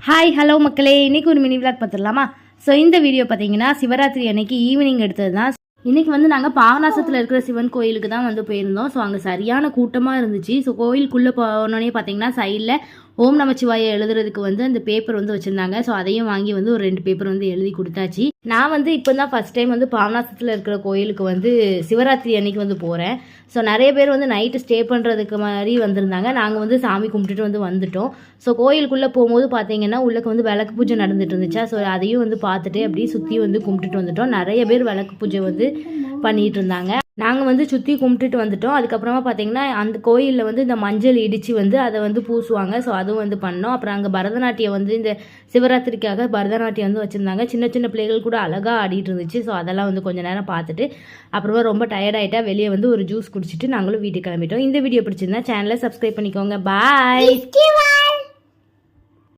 Hi hello மக்களே, இன்றைக்கி ஒரு மினி விளாக் பார்த்துடலாமா? ஸோ இந்த வீடியோ பார்த்தீங்கன்னா சிவராத்திரி அன்னைக்கு ஈவினிங் எடுத்தது தான். இன்றைக்கி வந்து நாங்கள் பாபநாசத்தில் இருக்கிற சிவன் கோயிலுக்கு தான் வந்து போயிருந்தோம். ஸோ அங்கே சரியான கூட்டமாக இருந்துச்சு. ஸோ கோயிலுக்குள்ளே போனோடனே பார்த்தீங்கன்னா சைடில் ஓம் நமச்சிவாயை எழுதுறதுக்கு வந்து அந்த பேப்பர் வந்து வச்சுருந்தாங்க. ஸோ அதையும் வாங்கி வந்து ஒரு 2 பேப்பர் வந்து எழுதி கொடுத்தாச்சு. நான் வந்து இப்போ தான் ஃபஸ்ட் டைம் வந்து பாபநாசத்தில் இருக்கிற கோயிலுக்கு வந்து சிவராத்திரி அன்னைக்கு வந்து போகிறேன். ஸோ நிறைய பேர் வந்து நைட்டு ஸ்டே பண்ணுறதுக்கு மாதிரி வந்திருந்தாங்க. நாங்கள் வந்து சாமி கும்பிட்டுட்டு வந்து வந்துட்டோம். ஸோ கோயிலுக்குள்ளே போகும்போது பார்த்தீங்கன்னா உள்ளக்கு வந்து விளக்கு பூஜை நடந்துட்டு இருந்துச்சா. ஸோ அதையும் வந்து பார்த்துட்டு அப்படியே சுற்றி வந்து கும்பிட்டுட்டு வந்துட்டோம். நிறைய பேர் விளக்கு பூஜை வந்து பண்ணிகிட்டு இருந்தாங்க. நாங்கள் வந்து சுற்றி கும்பிட்டுட்டு வந்துட்டோம். அதுக்கப்புறமா பார்த்தீங்கன்னா அந்த கோயிலில் வந்து இந்த மஞ்சள் இடித்து வந்து அதை வந்து பூசுவாங்க. ஸோ அதுவும் வந்து பண்ணோம். அப்புறம் அங்கே பரதநாட்டியம் வந்து இந்த சிவராத்திரிக்காக பரதநாட்டியம் வந்து வச்சுருந்தாங்க. சின்ன சின்ன பிள்ளைகள் கூட அழகாக ஆடிட்டு இருந்துச்சு. ஸோ அதெல்லாம் வந்து கொஞ்சம் நேரம் பார்த்துட்டு அப்புறமா ரொம்ப டயர்டாயிட்டா வெளியே வந்து ஒரு ஜூஸ் குடிச்சிட்டு நாங்களும் வீட்டுக்கு கிளம்பிட்டோம். இந்த வீடியோ பிடிச்சிருந்தா சேனலை சப்ஸ்கிரைப் பண்ணிக்கோங்க. பாய்.